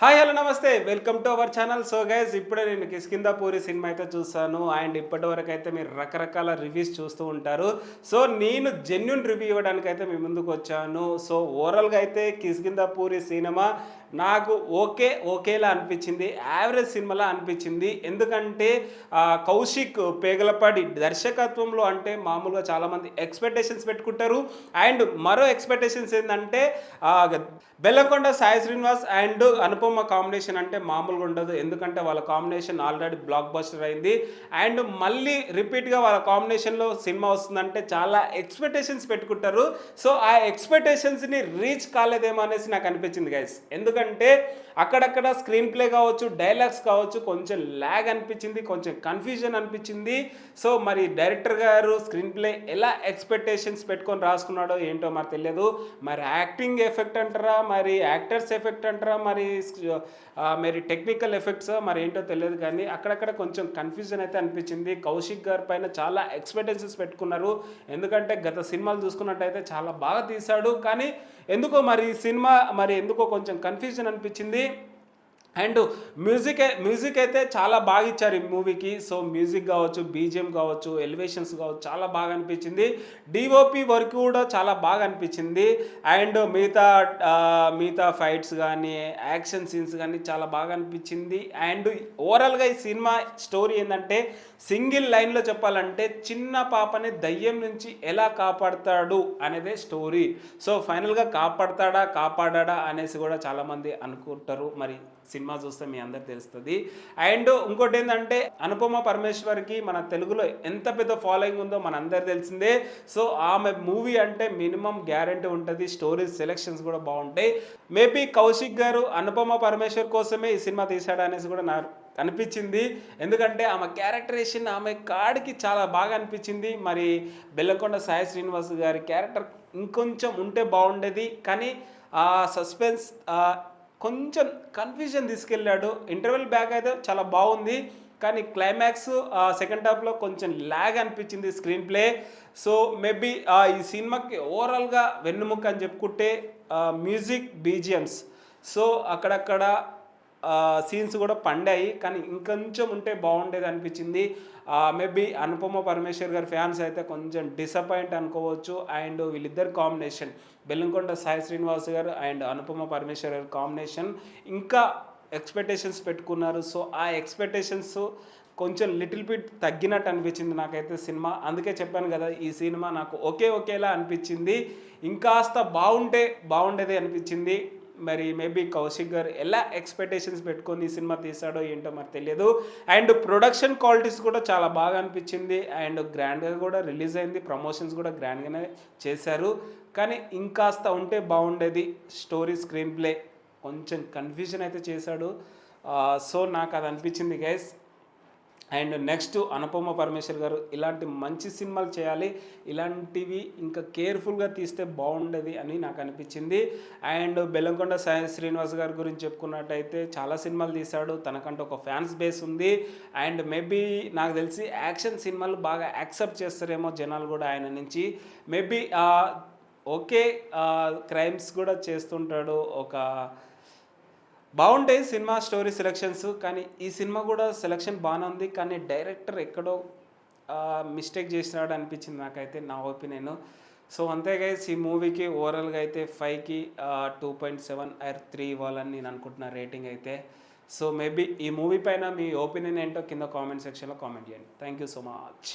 Hi hello నమస్తే welcome to our channel. So guys ఇప్పుడే నేను కిష్కింధాపూరి సినిమా అయితే చూసాను అండ్ ఇప్పటి వరకు అయితే మీరు రకరకాల రివ్యూస్ చూస్తూ ఉంటారు. సో నేను జెన్యున్ రివ్యూ ఇవ్వడానికి అయితే మీ ముందుకు వచ్చాను. సో ఓవరాల్గా అయితే కిష్కింధాపూరి సినిమా నాకు ఓకేలా అనిపించింది, యావరేజ్ సినిమాలా అనిపించింది. ఎందుకంటే కౌశిక్ పేగలపాడి దర్శకత్వంలో అంటే మామూలుగా చాలామంది ఎక్స్పెక్టేషన్స్ పెట్టుకుంటారు. అండ్ మరో ఎక్స్పెక్టేషన్స్ ఏంటంటే బెల్లంకొండ సాయి శ్రీనివాస్ అండ్ అనుపమ కాంబినేషన్ అంటే మామూలుగా ఉండదు. ఎందుకంటే వాళ్ళ కాంబినేషన్ ఆల్రెడీ బ్లాక్ బస్టర్ అయింది. అండ్ మళ్ళీ రిపీట్గా వాళ్ళ కాంబినేషన్లో సినిమా వస్తుందంటే చాలా ఎక్స్పెక్టేషన్స్ పెట్టుకుంటారు. సో ఆ ఎక్స్పెక్టేషన్స్ని రీచ్ కాలేదేమో అనేసి నాకు అనిపించింది గైస్. ఎందుకంటే అక్కడక్కడ స్క్రీన్ ప్లే కావచ్చు, డైలాగ్స్ కావచ్చు, కొంచెం ల్యాగ్ అనిపించింది, కొంచెం కన్ఫ్యూజన్ అనిపించింది. సో మరి డైరెక్టర్ గారు స్క్రీన్ ప్లే ఎలా ఎక్స్పెక్టేషన్స్ పెట్టుకొని రాసుకున్నాడో ఏంటో మరి తెలియదు. మరి యాక్టింగ్ ఎఫెక్ట్ అంటారా, మరి యాక్టర్స్ ఎఫెక్ట్ అంటారా, మరి టెక్నికల్ ఎఫెక్ట్స్ మరి ఏంటో తెలియదు. కానీ అక్కడక్కడ కొంచెం కన్ఫ్యూజన్ అయితే అనిపించింది. కౌశిక్ గారి పైన చాలా ఎక్స్పెక్టేషన్స్ పెట్టుకున్నారు. ఎందుకంటే గత సినిమాలు చూసుకున్నట్టయితే చాలా బాగా తీశాడు. కానీ ఎందుకో మరి ఈ సినిమా మరి ఎందుకో కొంచెం కన్ఫ్యూజన్ అనిపించింది. అండ్ మ్యూజిక్ అయితే చాలా బాగా ఇచ్చారు ఈ మూవీకి. సో మ్యూజిక్ కావచ్చు, బీజిఎం కావచ్చు, ఎలివేషన్స్ కావచ్చు, చాలా బాగా అనిపించింది. డిఓపి వర్క్ కూడా చాలా బాగా అనిపించింది. అండ్ మిగతా ఫైట్స్ కానీ, యాక్షన్ సీన్స్ కానీ చాలా బాగా అనిపించింది. అండ్ ఓవరాల్గా ఈ సినిమా స్టోరీ ఏంటంటే సింగిల్ లైన్లో చెప్పాలంటే చిన్న పాపని దయ్యం నుంచి ఎలా కాపాడతాడు అనేదే స్టోరీ. సో ఫైనల్గా కాపాడా అనేసి కూడా చాలామంది అనుకుంటారు. మరి సినిమా చూస్తే మీ అందరికి తెలుస్తుంది. అండ్ ఇంకోటి ఏంటంటే అనుపమ పరమేశ్వర్కి మన తెలుగులో ఎంత పెద్ద ఫాలోయింగ్ ఉందో మన అందరికి తెలిసిందే. సో ఆమె మూవీ అంటే మినిమం గ్యారంటీ ఉంటుంది. స్టోరీ సెలెక్షన్స్ కూడా బాగుంటాయి. మేబీ కౌశిక్ గారు అనుపమ పరమేశ్వర్ కోసమే ఈ సినిమా తీశాడు అనేసి కూడా నాకు అనిపించింది. ఎందుకంటే ఆమె క్యారెక్టరేషన్ ఆమె కాడికి చాలా బాగా అనిపించింది. మరి బెల్లంకొండ సాయి శ్రీనివాస్ గారి క్యారెక్టర్ ఇంకొంచెం ఉంటే బాగుండేది. కానీ ఆ సస్పెన్స్ కొంచెం కన్ఫ్యూజన్ తీసుకెళ్ళాడు. ఇంటర్వెల్ బ్యాక్ అయితే చాలా బాగుంది. కానీ క్లైమాక్స్ సెకండ్ హాఫ్లో కొంచెం ల్యాగ్ అనిపించింది స్క్రీన్ ప్లే. సో మేబీ ఈ సినిమాకి ఓవరాల్గా వెన్నుముక్క అని చెప్పుకుంటే మ్యూజిక్, బీజిఎమ్స్. సో అక్కడక్కడ సీన్స్ కూడా పండాయి. కానీ ఇంకొంచెం ఉంటే బాగుండేది అనిపించింది. మేబీ అనుపమ పరమేశ్వర్ గారి ఫ్యాన్స్ అయితే కొంచెం డిసప్పాయింట్ అనుకోవచ్చు. అండ్ వీళ్ళిద్దరు కాంబినేషన్ బెల్లంకొండ సాయి శ్రీనివాస్ గారు అండ్ అనుపమ పరమేశ్వర్ గారి కాంబినేషన్ ఇంకా ఎక్స్పెక్టేషన్స్ పెట్టుకున్నారు. సో ఆ ఎక్స్పెక్టేషన్స్ కొంచెం లిటిల్ బిట్ తగ్గినట్టు అనిపించింది నాకైతే సినిమా. అందుకే చెప్పాను కదా, ఈ సినిమా నాకు ఒకేలా అనిపించింది. ఇంకాస్త బాగుండేది అనిపించింది. మరి మేబీ కౌశిక్ గారు ఎలా ఎక్స్పెక్టేషన్స్ పెట్టుకొని ఈ సినిమా తీసాడో ఏంటో మరి తెలియదు. అండ్ ప్రొడక్షన్ క్వాలిటీస్ కూడా చాలా బాగా అనిపించింది. అండ్ గ్రాండ్గా కూడా రిలీజ్ అయింది, ప్రమోషన్స్ కూడా గ్రాండ్గానే చేశారు. కానీ ఇంకాస్త ఉంటే బాగుండేది. స్టోరీ, స్క్రీన్ ప్లే కొంచెం కన్ఫ్యూజన్ అయితే చేశాడు. సో నాకు అది అనిపించింది guys. And next Anupama Parameswaran గారు ఇలాంటి మంచి సినిమాలు చేయాలి, ఇలాంటివి ఇంకా కేర్ఫుల్గా తీస్తే బాగుండేది అని నాకు అనిపించింది. అండ్ బెల్లంకొండ సాయి శ్రీనివాస్ గారి గురించి చెప్పుకున్నట్టయితే చాలా సినిమాలు తీశాడు, తనకంటూ ఒక ఫ్యాన్స్ బేస్ ఉంది. అండ్ మేబీ నాకు తెలిసి యాక్షన్ సినిమాలు బాగా యాక్సెప్ట్ చేస్తారేమో జనాలు కూడా ఆయన నుంచి. మేబీ క్రైమ్స్ కూడా చేస్తుంటాడు, బాగుంటాయి సినిమా స్టోరీ సెలెక్షన్స్. కానీ ఈ సినిమా కూడా సెలెక్షన్ బాగానే ఉంది. కానీ డైరెక్టర్ ఎక్కడో మిస్టేక్ చేసినాడు అనిపించింది నాకైతే, నా ఒపీనియన్. సో అంతే గైస్, ఈ మూవీకి ఓవరాల్గా అయితే 5కి 2.7 or 3 ఇవ్వాలని నేను అనుకుంటున్నా రేటింగ్ అయితే. సో మేబీ ఈ మూవీ పైన మీ ఒపీనియన్ ఏంటో కింద కామెంట్ సెక్షన్లో కామెంట్ చేయండి. Thank you so much.